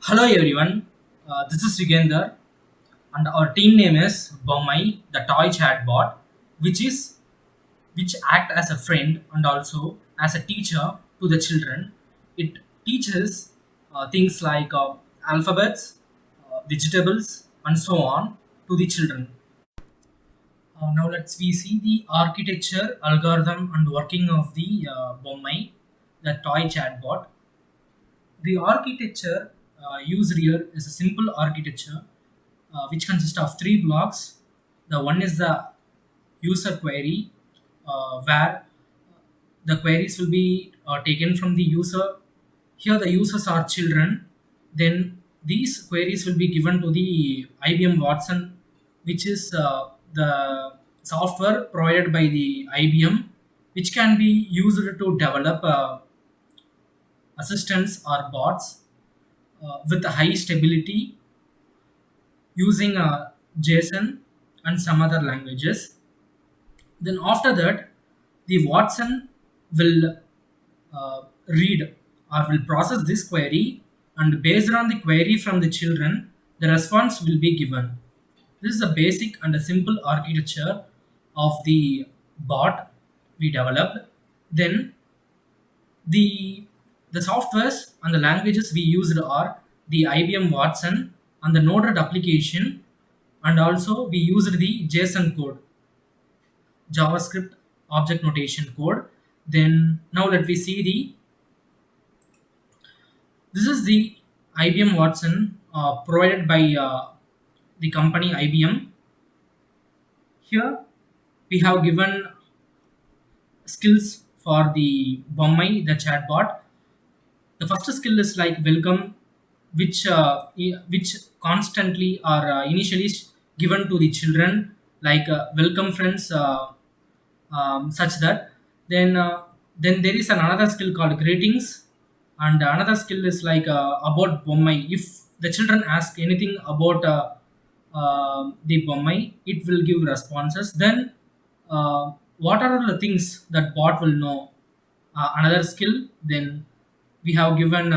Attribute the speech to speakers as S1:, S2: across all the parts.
S1: Hello everyone, this is Yugender and our team name is Bommai, the toy chatbot, which is which act as a friend and also as a teacher to the children. It teaches things like alphabets, vegetables, and so on to the children. Now let's we see the architecture, algorithm, and working of the Bommai, the toy chatbot. The architecture used here is a simple architecture which consists of three blocks. The one is the user query, where the queries will be taken from the user. Here, the users are children. Then these queries will be given to the IBM Watson, which is the software provided by the IBM, which can be used to develop assistants or bots with a high stability using JSON and some other languages. Then after that, the Watson will read or will process this query, and based on the query from the children, the response will be given. This is a basic and a simple architecture of the bot we developed. Then the the softwares and the languages we used are the IBM Watson and the Node-RED application, and also we used the JSON code, JavaScript object notation code. Then now let we see the this is the IBM Watson provided by the company IBM. Here we have given skills for the Bommai, the chatbot. The first skill is like welcome, which constantly are initially given to the children, like welcome friends, such that then there is another skill called greetings, and another skill is like about Bommai. If the children ask anything about the Bommai, it will give responses. Then what are the things that bot will know? Another skill. Then we have given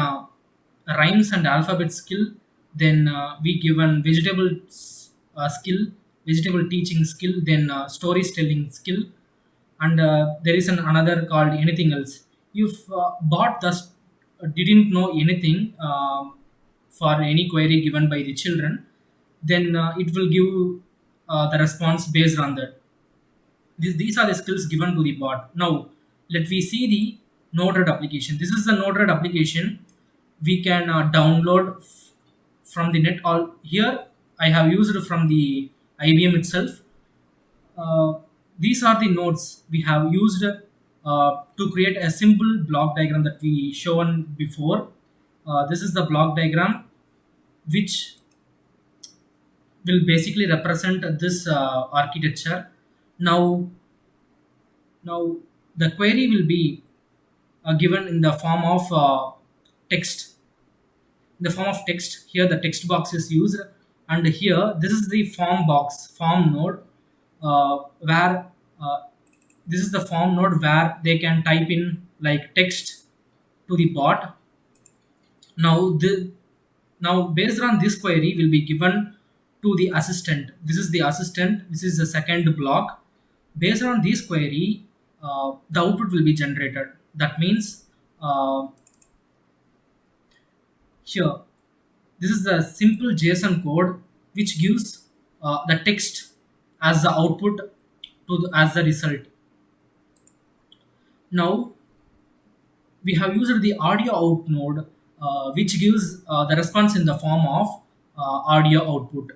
S1: rhymes and alphabet skill. Then we given vegetables skill, vegetable teaching skill. Then storytelling skill, and there is another called anything else. If bot thus didn't know anything for any query given by the children, then it will give the response based on that. These are the skills given to the bot. Now, let we see the Node-RED application. This is the Node-RED application. We can download from the net. All here I have used from the IBM itself. These are the nodes we have used to create a simple block diagram that we shown before. This is the block diagram which will basically represent this architecture. Now now the query will be given in the form of text. In the form of text, here the text box is used, and here this is the form box, form node, where this is the form node where they can type in like text to the bot. Now the now based on this query will be given to the assistant. This is the assistant, this is the second block. Based on this query, the output will be generated. That means here this is the simple JSON code which gives the text as the output as the result. Now we have used the audio out node, which gives the response in the form of audio output.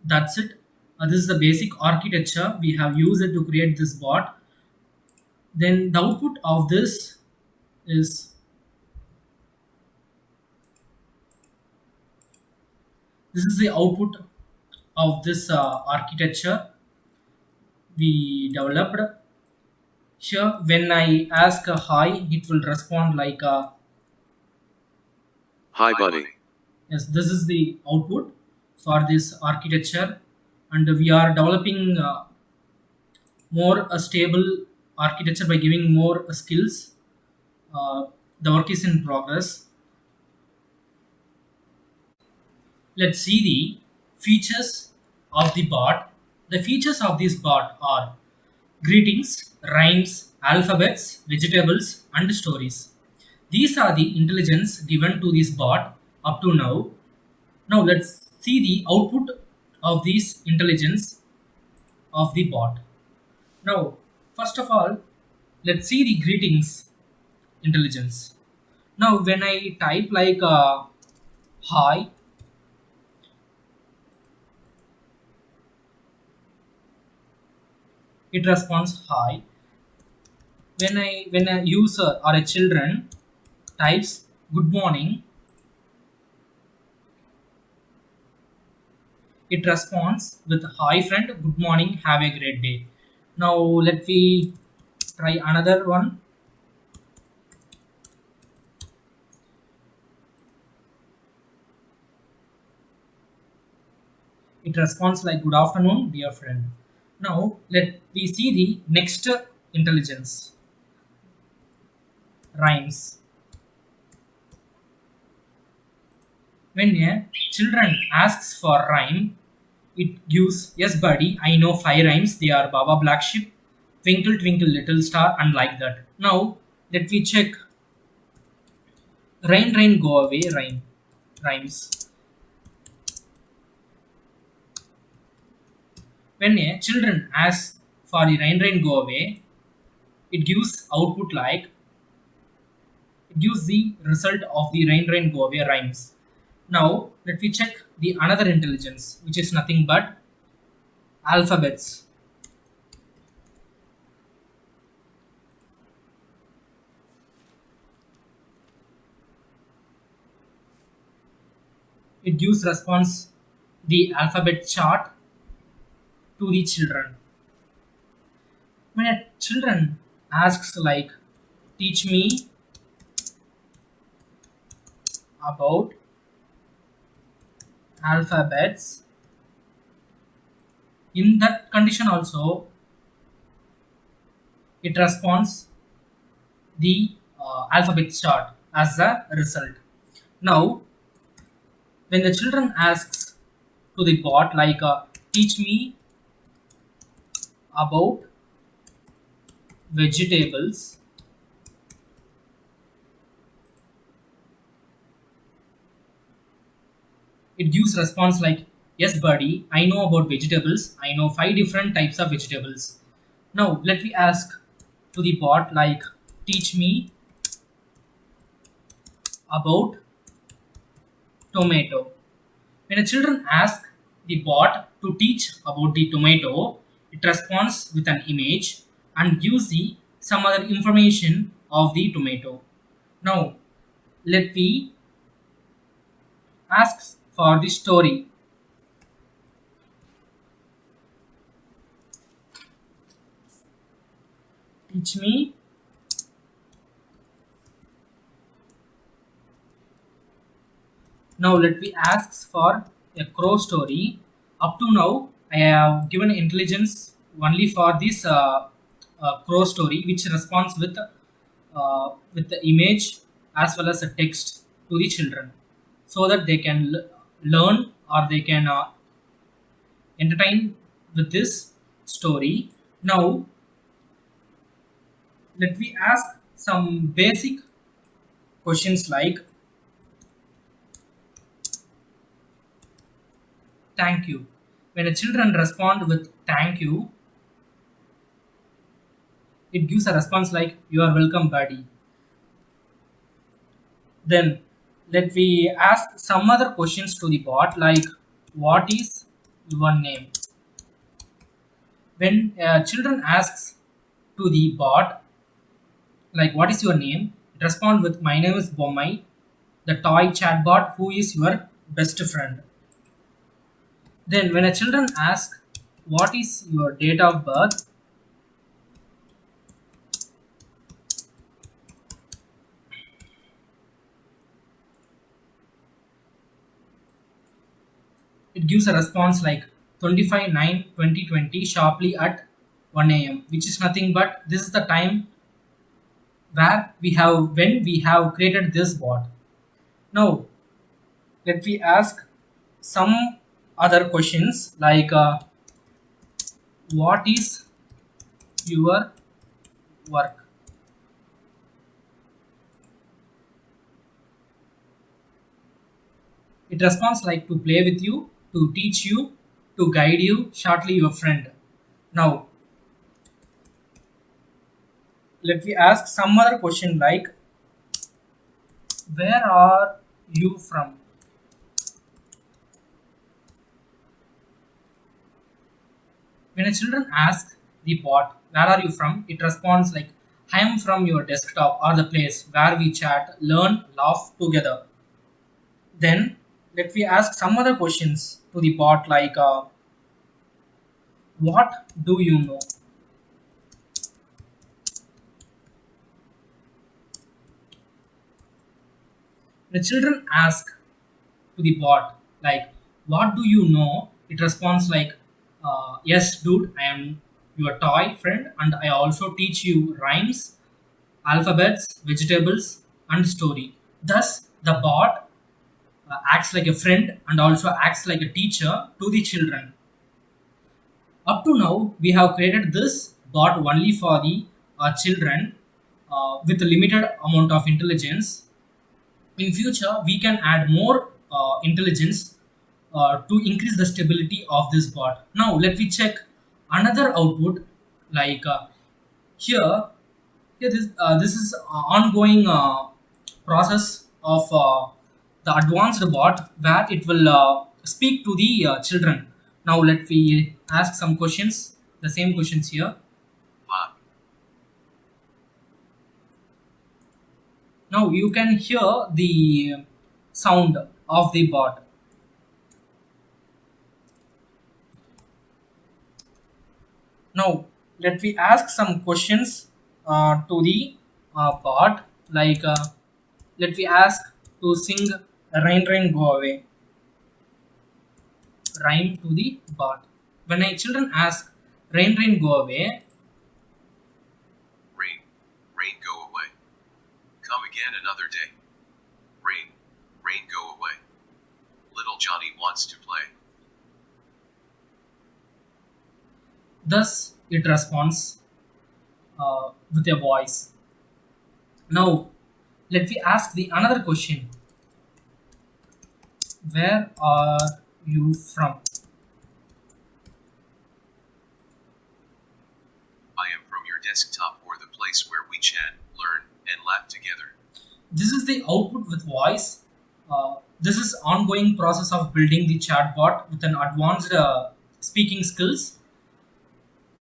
S1: That's it. This is the basic architecture we have used to create this bot. Then the output of this is this is the output of this architecture we developed. Here when I ask a hi, it will respond like
S2: Hi, buddy.
S1: yes. This is the output for this architecture, and we are developing more a stable architecture by giving more skills. The work is in progress. Let's see the features of the bot. The features of this bot are greetings, rhymes, alphabets, vegetables, and stories. These are the intelligence given to this bot up to now. Now let's see the output of this intelligence of the bot. Now, first of all, let's see the greetings intelligence. Now, when I type like hi, it responds hi. When a user or a children types good morning, it responds with hi friend, good morning, have a great day. Now let me try another one. It responds like good afternoon, dear friend. Now let we see the next intelligence rhymes. When a children asks for rhyme, it gives yes buddy, I know five rhymes. They are Baba Black Sheep, Twinkle Twinkle Little Star, and like that. Now let me check rain rain go away rhymes. When a children asks for the rain rain go away, it gives output like it gives the result of the rain rain go away rhymes. Now let me check the another intelligence, which is nothing but alphabets. It gives response the alphabet chart to the children. When a children asks like teach me about alphabets, in that condition also it responds the alphabet chart as a result. Now when the children asks to the bot like teach me about vegetables, it gives response like yes buddy, I know about vegetables, I know five different types of vegetables. Now let me ask to the bot like teach me about tomato. When a children ask the bot to teach about the tomato, it responds with an image and gives the some other information of the tomato. Now let me ask for the story. Teach me now let me ask for a crow story. Up to now, I have given intelligence only for this crow story, which responds with the image as well as a text to the children, so that they can learn or they can entertain with this story. Now, let me ask some basic questions like thank you. When the children respond with thank you, it gives a response like you are welcome, buddy. Then let me ask some other questions to the bot like what is your name? When children asks to the bot like what is your name, it responds with my name is Bommai, the toy chatbot who is your best friend. Then when a children ask what is your date of birth, it gives a response like 25/9/2020 sharply at 1 a.m., which is nothing but this is the time where we have when we have created this bot. Now let me ask some other questions like what is your work? It responds like to play with you, to teach you, to guide you, shortly your friend. Now let me ask some other question like where are you from? When a children ask the bot where are you from, it responds like I am from your desktop or the place where we chat, learn, laugh together. Then let me ask some other questions to the bot like what do you know? The children ask to the bot like what do you know, it responds like yes dude, I am your toy friend and I also teach you rhymes, alphabets, vegetables and story. Thus the bot acts like a friend and also acts like a teacher to the children. Up to now we have created this bot only for the children with a limited amount of intelligence. In future we can add more intelligence to increase the stability of this bot. Now let me check another output like here this is ongoing process of the advanced bot where it will speak to the children. Now let me ask some questions, the same questions here.
S2: Pop.
S1: Now you can hear the sound of the bot. Now let me ask some questions to the bot like let me ask to sing rain rain go away rhyme to the bot. When I children ask rain rain go away,
S2: Rain. Rain go away. Come again another day. Rain. Rain go away. Little Johnny wants to play.
S1: thus it responds with a voice. Now let me ask the another question. Where are you from?
S2: I am from your desktop or the place where we chat, learn, and laugh together.
S1: This is the output with voice. This is ongoing process of building the chatbot with an advanced speaking skills.